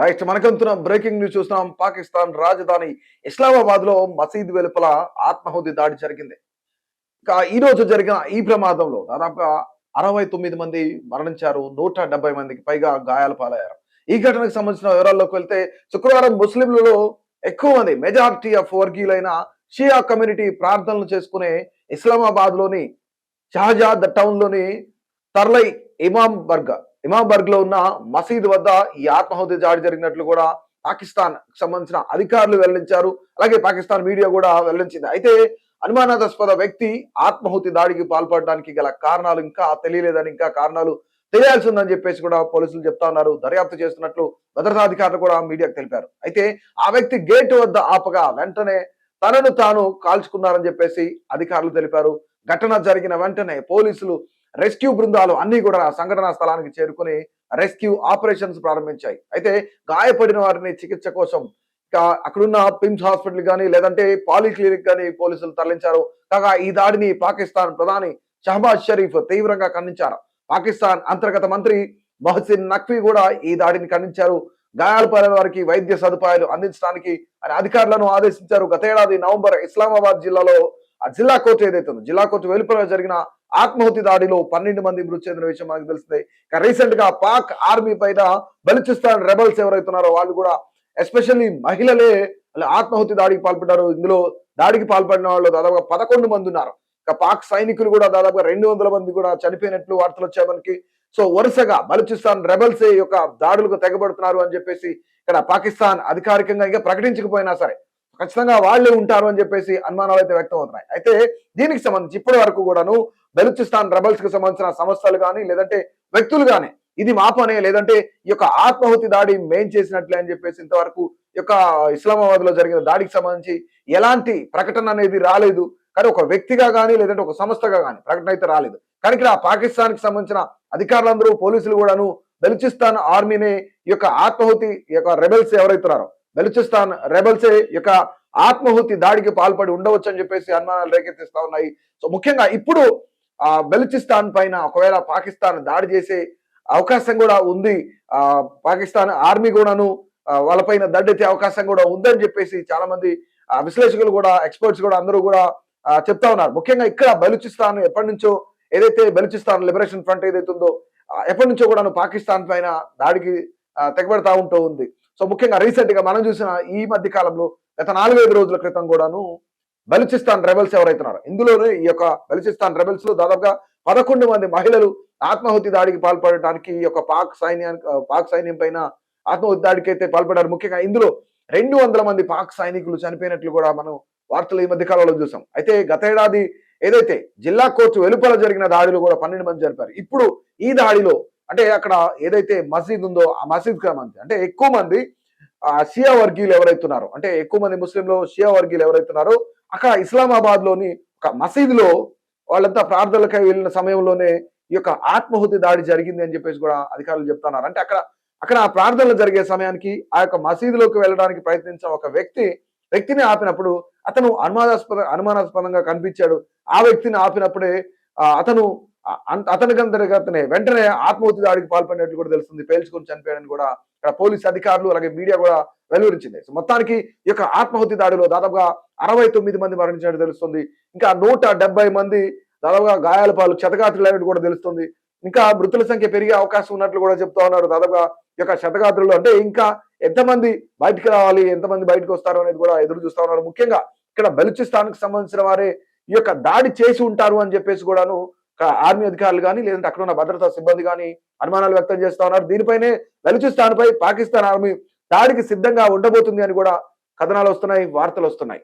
Right మనకంతున్న breaking news చూస్తున్నాం. పాకిస్తాన్ రాజధాని ఇస్లామాబాద్ లో మసీద్ వెలుపల ఆత్మాహుతి దాడి జరిగింది. ఇక ఈ రోజు జరిగిన ఈ ప్రమాదంలో దాదాపుగా 69 మంది మరణించారు. 170 మందికి పైగా గాయాల పాలయ్యారు. ఈ ఘటనకు సంబంధించిన వివరాల్లోకి వెళ్తే శుక్రవారం ముస్లింలలో ఎక్కువ మంది మెజారిటీ ఆఫ్ వర్గీయులైన షియా కమ్యూనిటీ ప్రార్థనలు చేసుకునే ఇస్లామాబాద్ లోని షహజాద్ టౌన్ లోని తర్లై ఇమాంబర్గ్ లో ఉన్న మసీద్ వద్ద ఈ ఆత్మాహుతి దాడి జరిగినట్లు కూడా పాకిస్తాన్ సంబంధించిన అధికారులు వెల్లడించారు. అలాగే పాకిస్తాన్ మీడియా కూడా వెల్లడించింది. అయితే అనుమానాస్పద వ్యక్తి ఆత్మాహుతి దాడికి పాల్పడడానికి గల కారణాలు ఇంకా తెలియలేదని, ఇంకా కారణాలు తెలియాల్సి ఉందని చెప్పేసి కూడా పోలీసులు చెప్తా ఉన్నారు. దర్యాప్తు చేస్తున్నట్లు భద్రతాధికారులు కూడా మీడియాకు తెలిపారు. అయితే ఆ వ్యక్తి గేటు వద్ద ఆపగా వెంటనే తనను తాను కాల్చుకున్నారని చెప్పేసి అధికారులు తెలిపారు. ఘటన జరిగిన వెంటనే పోలీసులు రెస్క్యూ బృందాలు అన్ని కూడా సంఘటనా స్థలానికి చేరుకుని రెస్క్యూ ఆపరేషన్స్ ప్రారంభించాయి. అయితే గాయపడిన వారిని చికిత్స కోసం అక్కడున్న పిమ్స్ హాస్పిటల్ కానీ లేదంటే పాలిక్లినిక్ కానీ పోలీసులు తరలించారు. కాగా ఈ దాడిని పాకిస్తాన్ ప్రధాని షహబాజ్ షరీఫ్ తీవ్రంగా ఖండించారు. పాకిస్తాన్ అంతర్గత మంత్రి మొహసిన్ నఖ్వీ కూడా ఈ దాడిని ఖండించారు. గాయాల పాలైన వారికి వైద్య సదుపాయాలు అందించడానికి అధికారులను ఆదేశించారు. గతేడాది నవంబర్ ఇస్లామాబాద్ జిల్లాలో ఆ జిల్లా కోర్టు ఏదైతే ఉందో జిల్లా కోర్టు వెలుపల జరిగిన ఆత్మాహుతి దాడిలో 12 మంది మృతి చెందిన విషయం మనకు తెలిసిందే. రీసెంట్ గా పాక్ ఆర్మీ పైన బలూచిస్తాన్ రెబల్స్ ఎవరైతున్నారో వాళ్ళు కూడా ఎస్పెషల్లీ మహిళలే ఆత్మాహుతి దాడికి పాల్పడ్డారు. ఇందులో దాడికి పాల్పడిన వాళ్ళు దాదాపుగా 11 మంది ఉన్నారు. పాక్ సైనికులు కూడా దాదాపుగా 200 మంది కూడా చనిపోయినట్లు వార్తలు వచ్చాయి మనకి. సో వరుసగా బలూచిస్తాన్ రెబల్స్ యొక్క దాడులకు తెగబడుతున్నారు అని చెప్పేసి ఇక్కడ పాకిస్తాన్ అధికారికంగా ఇంకా ప్రకటించకపోయినా సరే ఖచ్చితంగా వాళ్ళే ఉంటారు అని చెప్పేసి అనుమానాలు అయితే వ్యక్తం అవుతున్నాయి. అయితే దీనికి సంబంధించి ఇప్పటి వరకు కూడాను బలూచిస్తాన్ రెబల్స్ కి సంబంధించిన సంస్థలు కానీ లేదంటే వ్యక్తులు కానీ ఇది మా పనే లేదంటే ఈ యొక్క ఆత్మాహుతి దాడి మేం చేసినట్లే అని చెప్పేసి ఇంతవరకు ఈ యొక్క ఇస్లామాబాద్ లో జరిగిన దాడికి సంబంధించి ఎలాంటి ప్రకటన అనేది రాలేదు. కానీ ఒక వ్యక్తిగా కానీ లేదంటే ఒక సంస్థగా కానీ ప్రకటన అయితే రాలేదు. కానీ ఇక్కడ పాకిస్తాన్ కి సంబంధించిన అధికారులందరూ పోలీసులు కూడాను బలూచిస్తాన్ ఆర్మీని ఈ యొక్క ఆత్మాహుతి ఈ యొక్క రెబల్స్ ఎవరైతున్నారో బలూచిస్తాన్ రెబల్సే యొక్క ఆత్మాహుతి దాడికి పాల్పడి ఉండవచ్చు అని చెప్పేసి అనుమానాలు రేకెత్తిస్తా ఉన్నాయి. సో ముఖ్యంగా ఇప్పుడు బలూచిస్తాన్ పైన ఒకవేళ పాకిస్తాన్ దాడి చేసే అవకాశం కూడా ఉంది. పాకిస్తాన్ ఆర్మీ కూడాను వాళ్ళపైన దండెత్తే అవకాశం కూడా ఉందని చెప్పేసి చాలా మంది విశ్లేషకులు కూడా ఎక్స్పర్ట్స్ కూడా అందరూ కూడా చెప్తా ఉన్నారు. ముఖ్యంగా ఇక్కడ బలూచిస్తాన్ ఎప్పటి నుంచో ఏదైతే బలూచిస్తాన్ లిబరేషన్ ఫ్రంట్ ఏదైతే ఉందో ఎప్పటి నుంచో కూడా పాకిస్తాన్ పైన దాడికి తెగబడతా ఉంటూ ఉంది. సో ముఖ్యంగా రీసెంట్ గా మనం చూసిన ఈ మధ్య కాలంలో గత 4-5 రోజుల క్రితం కూడాను బలూచిస్తాన్ రెబల్స్ ఎవరైతున్నారో ఇందులోనే ఈ యొక్క బలూచిస్తాన్ రెబల్స్ లో దాదాపుగా 11 మంది మహిళలు ఆత్మాహుతి దాడికి పాల్పడటానికి ఈ యొక్క పాక్ సైన్యం పైన ఆత్మాహుతి దాడికి అయితే పాల్పడ్డారు. ముఖ్యంగా ఇందులో 200 మంది పాక్ సైనికులు చనిపోయినట్లు కూడా మనం వార్తలు ఈ మధ్య కాలంలో చూసాం. అయితే గతేడాది ఏదైతే జిల్లా కోర్టు వెలుపల జరిగిన దాడిలో కూడా 12 మంది చనిపోయారు. ఇప్పుడు ఈ దాడిలో అంటే అక్కడ ఏదైతే మసీద్ ఉందో ఆ మసీద్ సంబంధించి అంటే ఎక్కువ మంది షియా వర్గీయులు ఎవరైతున్నారో అంటే ఎక్కువ మంది ముస్లింలు షియా వర్గీయులు ఎవరైతున్నారో అక్కడ ఇస్లామాబాద్ లోని ఒక మసీదులో వాళ్ళంతా ప్రార్థనలకై వెళ్ళిన సమయంలోనే ఈ యొక్క ఆత్మాహుతి దాడి జరిగింది అని చెప్పేసి కూడా అధికారులు చెప్తున్నారు. అంటే అక్కడ ఆ ప్రార్థనలు జరిగే సమయానికి ఆ యొక్క మసీదులోకి వెళ్ళడానికి ప్రయత్నించిన ఒక వ్యక్తిని ఆపినప్పుడు అతను అనుమానాస్పదంగా కనిపించాడు. ఆ వ్యక్తిని ఆపినప్పుడే అతను అతనికంతనే వెంటనే ఆత్మాహుతి దాడికి పాల్పడినట్లు కూడా తెలుస్తుంది. పేల్చుకొని చనిపోయాడని కూడా ఇక్కడ పోలీస్ అధికారులు అలాగే మీడియా కూడా వెలువరించింది. సో మొత్తానికి ఈ యొక్క ఆత్మాహుతి దాడిలో దాదాపుగా 69 మంది మరణించినట్టు తెలుస్తుంది. ఇంకా 170 మంది దాదాపుగా గాయాల పాలు క్షతగాత్రులైనట్టు కూడా తెలుస్తుంది. ఇంకా మృతుల సంఖ్య పెరిగే అవకాశం ఉన్నట్లు కూడా చెప్తా ఉన్నారు. దాదాపుగా ఈ యొక్క క్షతగాత్రులు అంటే ఇంకా ఎంతమంది బయటకు రావాలి, ఎంతమంది బయటకు వస్తారు అనేది కూడా ఎదురు చూస్తా ఉన్నారు. ముఖ్యంగా ఇక్కడ బలూచిస్తాన్ కి సంబంధించిన వారే ఈ యొక్క దాడి చేసి ఉంటారు అని చెప్పేసి కూడాను ఆర్మీ అధికారులు కానీ లేదంటే అక్కడ ఉన్న భద్రతా సిబ్బంది కానీ అనుమానాలు వ్యక్తం చేస్తా ఉన్నారు. దీనిపైనే బలూచిస్తాన్ పై పాకిస్తాన్ ఆర్మీ దాడికి సిద్ధంగా ఉండబోతుంది అని కూడా కథనాలు వస్తున్నాయి, వార్తలు వస్తున్నాయి.